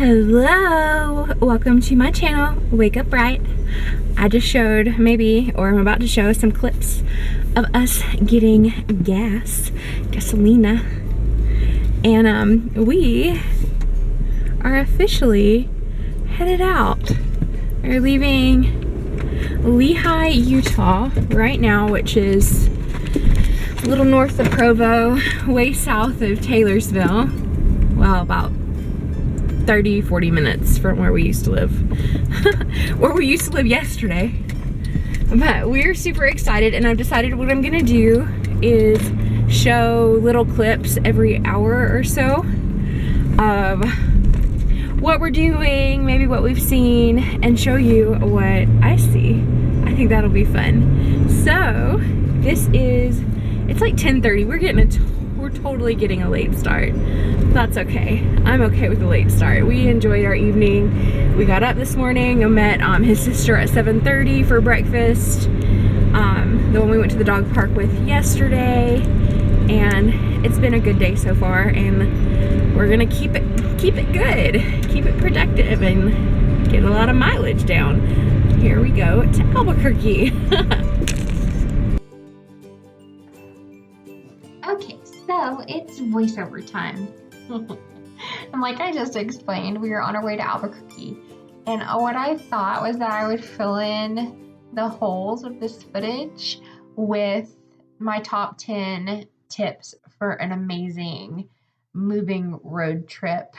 Hello, welcome to my channel, Wake Up Bright. I just showed or I'm about to show some clips of us getting gasolina, and we are officially headed out. We're leaving Lehi, Utah right now, which is a little north of Provo, way south of Taylorsville. Well, about 30-40 minutes from where we used to live. Where we used to live yesterday. But we're super excited, and I've decided what I'm gonna do is show little clips every hour or so of what we're doing, maybe what we've seen, and show you what I see. I think that'll be fun. So it's like 10:30. We're totally getting a late start. That's okay. I'm okay with a late start. We enjoyed our evening. We got up this morning and met his sister at 7:30 for breakfast. The one we went to the dog park with yesterday, and it's been a good day so far, and we're gonna keep it good, keep it productive, and get a lot of mileage down. Here we go to Albuquerque. Okay, so it's voiceover time. And like I just explained, we are on our way to Albuquerque. And what I thought was that I would fill in the holes of this footage with my top 10 tips for an amazing moving road trip.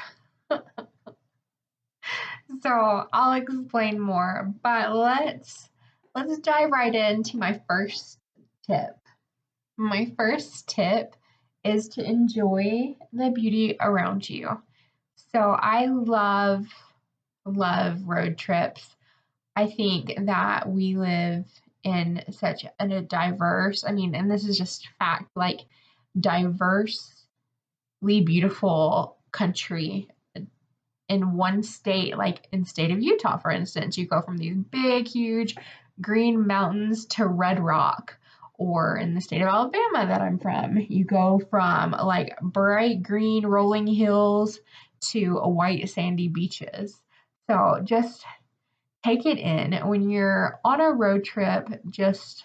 So I'll explain more, but let's dive right into my first tip. My first tip is to enjoy the beauty around you. So I love road trips. I think that we live in such a diverse, and this is just fact, like diversely beautiful country in one state, like in the state of Utah, for instance. You go from these big, huge green mountains to red rock. Or in the state of Alabama that I'm from, you go from like bright green rolling hills to white sandy beaches. So just take it in. When you're on a road trip, just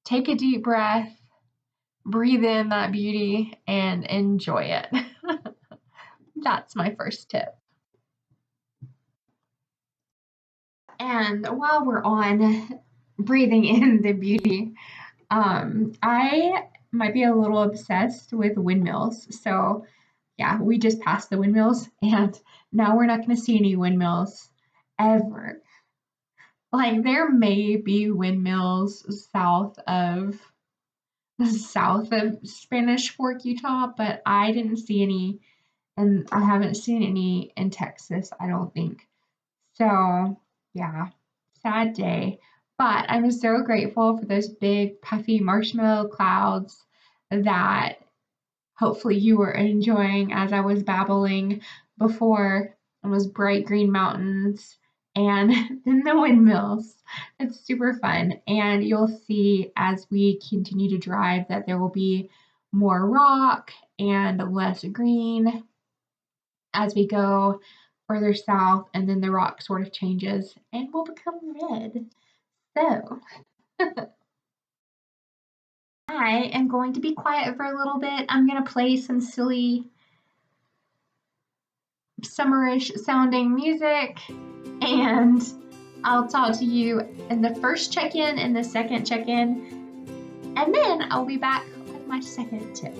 take a deep breath, breathe in that beauty, and enjoy it. That's my first tip. And while we're on breathing in the beauty, I might be a little obsessed with windmills. So yeah, we just passed the windmills, and now we're not going to see any windmills ever. Like, there may be windmills south of Spanish Fork, Utah, but I didn't see any, and I haven't seen any in Texas, I don't think. So yeah, sad day. But I'm so grateful for those big puffy marshmallow clouds that hopefully you were enjoying as I was babbling before, and those bright green mountains and then the windmills. It's super fun, and you'll see as we continue to drive that there will be more rock and less green as we go further south, and then the rock sort of changes and will become red. So I am going to be quiet for a little bit. I'm going to play some silly summerish sounding music, and I'll talk to you in the first check-in and the second check-in, and then I'll be back with my second tip.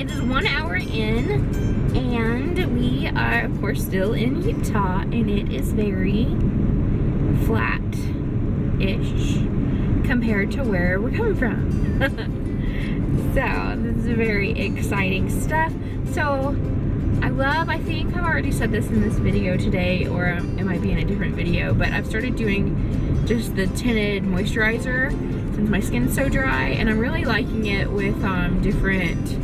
it is 1 hour in, and we are, of course, still in Utah, and it is very flat-ish compared to where we're coming from. So, this is very exciting stuff. So, I think I've already said this in this video today, or it might be in a different video, but I've started doing just the tinted moisturizer since my skin's so dry, and I'm really liking it with different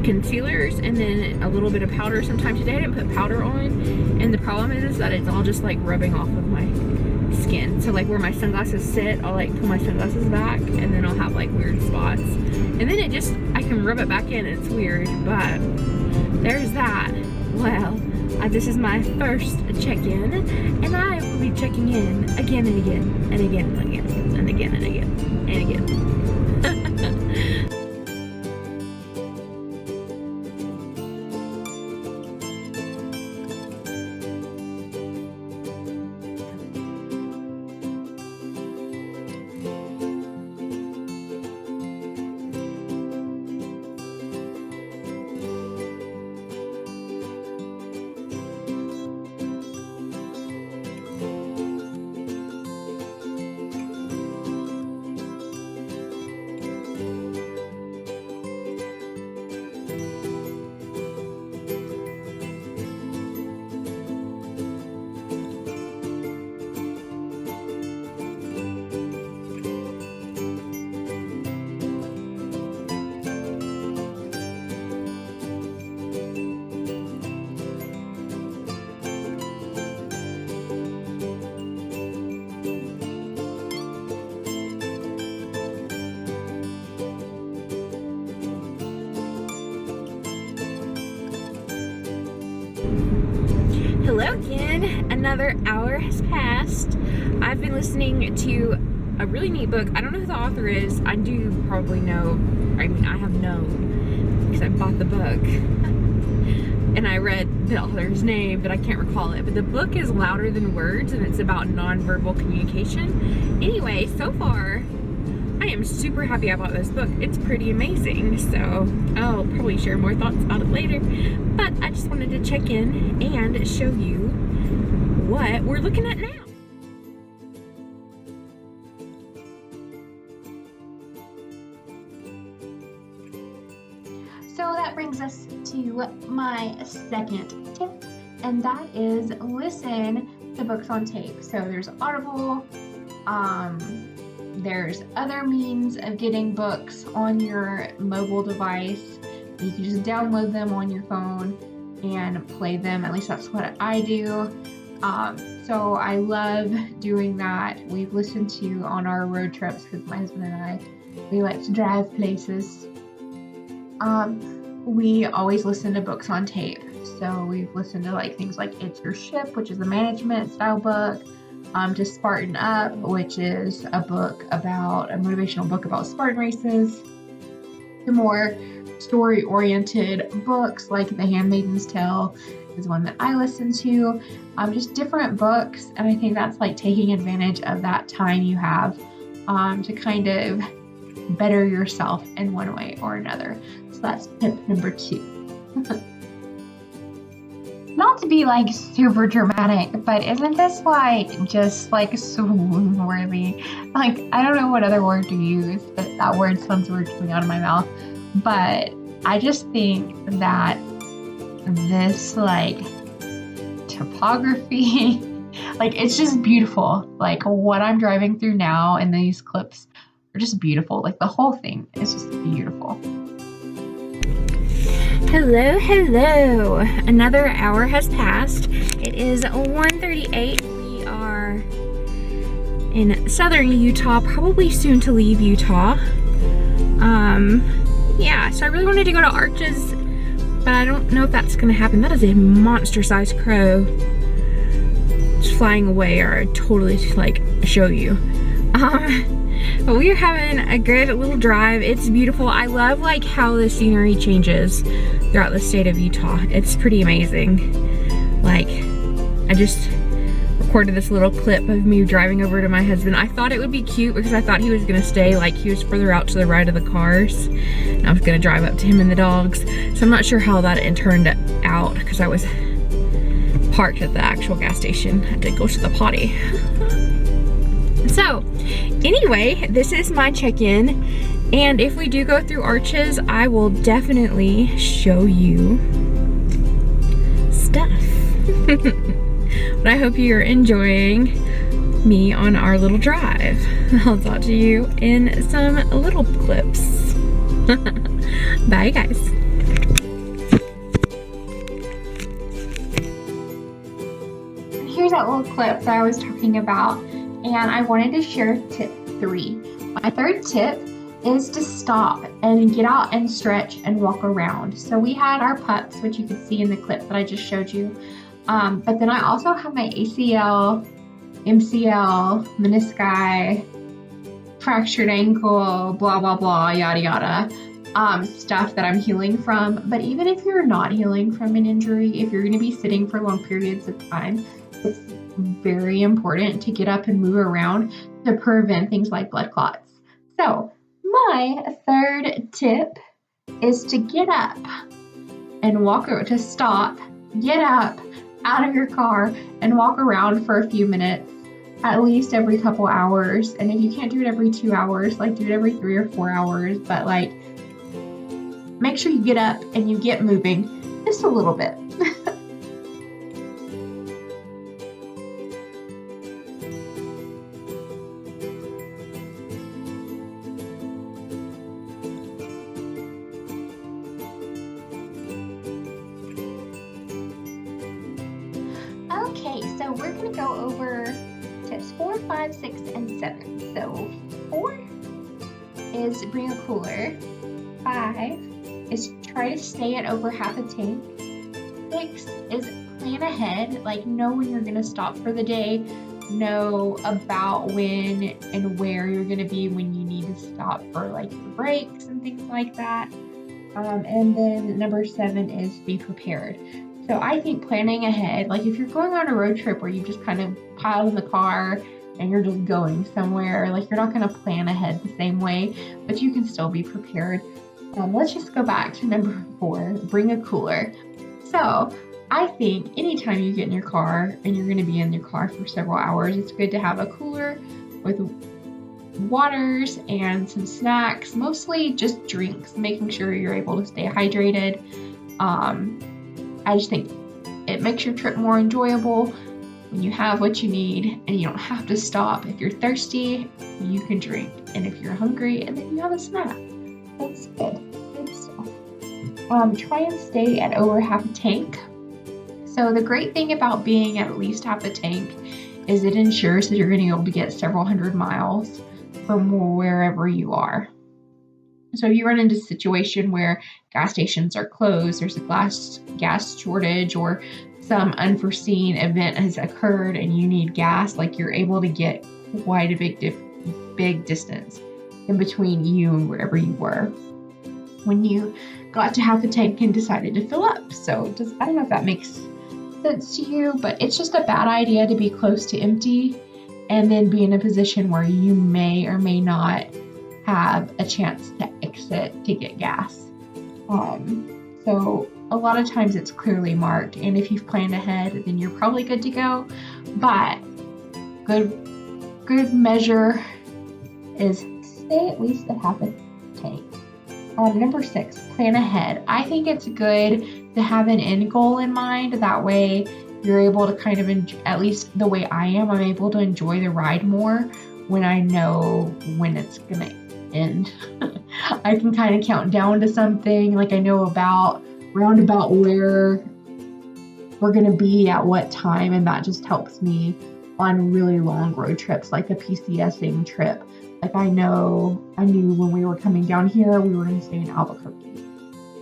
concealers and then a little bit of powder. Sometimes today I didn't put powder on, and the problem is that it's all just like rubbing off of my skin. So like where my sunglasses sit, I'll like pull my sunglasses back, and then I'll have like weird spots, and then I can rub it back in. It's weird, but there's that. Well, this is my first check-in, and I will be checking in again and again and again and again and again and again and again. Hello again. Another hour has passed. I've been listening to a really neat book. I don't know who the author is. I do probably know. I mean, I have known because I bought the book and I read the author's name, but I can't recall it. But the book is Louder Than Words, and it's about nonverbal communication. Anyway, so far, I am super happy I bought this book. It's pretty amazing, so I'll probably share more thoughts about it later. But I just wanted to check in and show you what we're looking at now. So that brings us to my second tip, and that is listen to books on tape. So there's Audible, there's other means of getting books on your mobile device. You can just download them on your phone and play them. At least that's what I do. So I love doing that. We've listened to on our road trips with my husband and I. We like to drive places. We always listen to books on tape. So we've listened to like things like It's Your Ship, which is a management style book. To Spartan Up, which is a motivational book about Spartan races. The more story-oriented books like The Handmaid's Tale is one that I listen to. Just different books, and I think that's like taking advantage of that time you have to kind of better yourself in one way or another. So that's tip number 2. Not to be like super dramatic, but isn't this like just like swoon worthy? Like, I don't know what other word to use, but that word sounds weird coming out of my mouth. But I just think that this like topography, like it's just beautiful. Like what I'm driving through now and these clips are just beautiful. Like the whole thing is just beautiful. Hello. Another hour has passed. It is 1:38. We are in southern Utah, probably soon to leave Utah. Yeah, so I really wanted to go to Arches, but I don't know if that's gonna happen. That is a monster-sized crow just flying away, or I'd totally like show you. But we are having a good little drive. It's beautiful. I love like how the scenery changes throughout the state of Utah. It's pretty amazing. Like, I just recorded this little clip of me driving over to my husband. I thought it would be cute because I thought he was gonna stay, like he was further out to the right of the cars. And I was gonna drive up to him and the dogs. So I'm not sure how that turned out because I was parked at the actual gas station. I did go to the potty. So anyway, this is my check-in. And if we do go through Arches, I will definitely show you stuff. But I hope you're enjoying me on our little drive. I'll talk to you in some little clips. Bye guys. Here's that little clip that I was talking about, and I wanted to share tip 3. My third tip is to stop and get out and stretch and walk around. So we had our pups, which you can see in the clip that I just showed you. But then I also have my ACL, MCL, menisci, fractured ankle, blah, blah, blah, yada, yada, stuff that I'm healing from. But even if you're not healing from an injury, if you're going to be sitting for long periods of time, it's very important to get up and move around to prevent things like blood clots. So my third tip is to get up and walk, or to stop, get up out of your car and walk around for a few minutes, at least every couple hours. And if you can't do it every 2 hours, like do it every 3 or 4 hours, but like make sure you get up and you get moving just a little bit. Okay, so we're going to go over tips 4, 5, 6, and 7. So 4 is bring a cooler. 5 is try to stay at over half a tank. 6 is plan ahead, like know when you're going to stop for the day, know about when and where you're going to be when you need to stop for like your breaks and things like that. And then number 7 is be prepared. So I think planning ahead, like if you're going on a road trip where you just kind of pile in the car and you're just going somewhere, like you're not going to plan ahead the same way, but you can still be prepared. Let's just go back to number 4, bring a cooler. So I think anytime you get in your car and you're going to be in your car for several hours, it's good to have a cooler with waters and some snacks, mostly just drinks, making sure you're able to stay hydrated. I just think it makes your trip more enjoyable when you have what you need and you don't have to stop. If you're thirsty, you can drink. And if you're hungry, and then you have a snack. That's good. Good stuff. Try and stay at over half a tank. So the great thing about being at least half a tank is it ensures that you're going to be able to get several hundred miles from wherever you are. So if you run into a situation where gas stations are closed, there's a gas shortage, or some unforeseen event has occurred and you need gas, like you're able to get quite a big distance in between you and wherever you were when you got to half a tank and decided to fill up. So I don't know if that makes sense to you, but it's just a bad idea to be close to empty and then be in a position where you may or may not have a chance to exit to get gas. So a lot of times it's clearly marked, and if you've planned ahead, then you're probably good to go. But good measure is stay at least at half a tank. Number 6, plan ahead. I think it's good to have an end goal in mind. That way you're able to kind of, at least the way I am, I'm able to enjoy the ride more when I know when it's gonna end. I can kind of count down to something, like I know roundabout where we're gonna be at what time, and that just helps me on really long road trips, like the PCSing trip. Like I knew when we were coming down here, we were gonna stay in Albuquerque.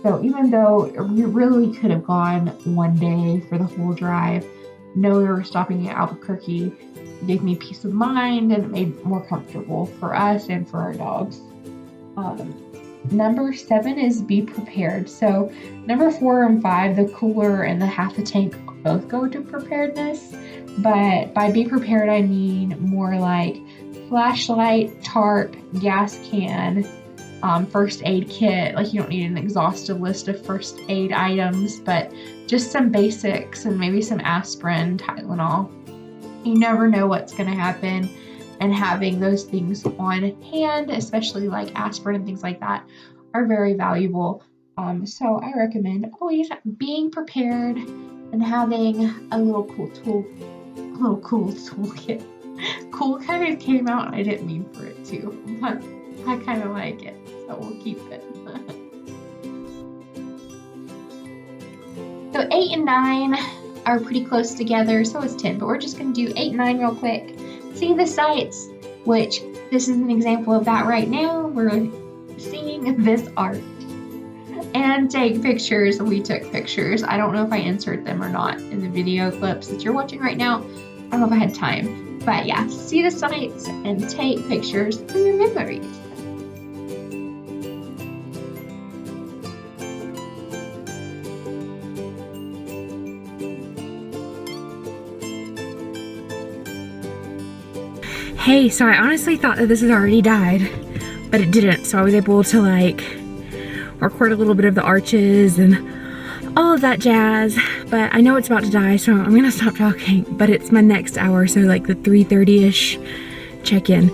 So even though we really could have gone one day for the whole drive, knowing we were stopping at Albuquerque gave me peace of mind, and it made it more comfortable for us and for our dogs. number 7 is be prepared. So number 4 and 5, the cooler and the half a tank, both go to preparedness. But by be prepared, I mean more like flashlight, tarp, gas can, first aid kit. Like, you don't need an exhaustive list of first aid items, but just some basics and maybe some aspirin, Tylenol. You never know what's going to happen, and having those things on hand, especially like aspirin and things like that, are very valuable. So I recommend always being prepared and having a little cool toolkit. Cool kind of came out, and I didn't mean for it to, but I kind of like it, so we'll keep it. So 8 and 9 are pretty close together, so is 10, but we're just going to do 8 and 9 real quick. See the sights, which this is an example of that right now. We're seeing this art. And take pictures. We took pictures. I don't know if I insert them or not in the video clips that you're watching right now. I don't know if I had time. But yeah, see the sights and take pictures for your memories. Hey, so I honestly thought that this had already died, but it didn't. So I was able to like record a little bit of the arches and all of that jazz, but I know it's about to die, so I'm gonna stop talking. But it's my next hour, so like the 3:30-ish check-in,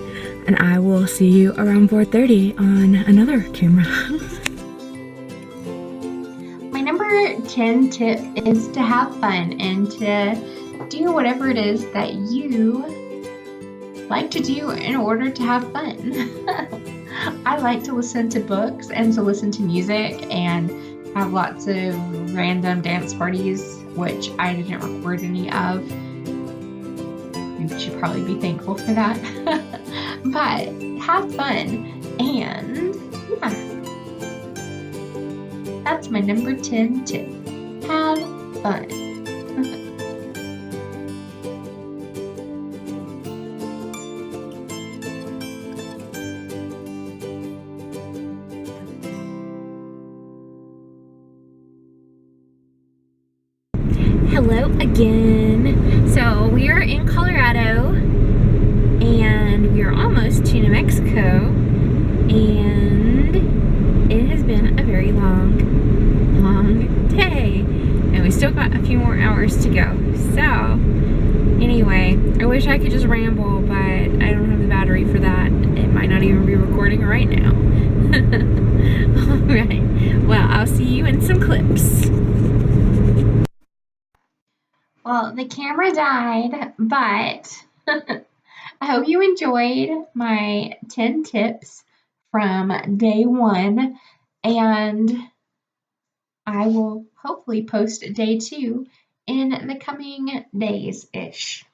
and I will see you around 4:30 on another camera. My number 10 tip is to have fun and to do whatever it is that you like to do in order to have fun. I like to listen to books and to listen to music and have lots of random dance parties, which I didn't record any of. You should probably be thankful for that. But have fun, and yeah, that's my number 10 tip. Have fun. Hello again. So we are in Colorado and we are almost to New Mexico, and it has been a very long day, and we still got a few more hours to go. So anyway, I wish I could just ramble, but I don't have the battery for that. It might not even be recording right now. Alright, well, I'll see you in some clips. Well, the camera died, but I hope you enjoyed my 10 tips from day 1, and I will hopefully post day 2 in the coming days-ish.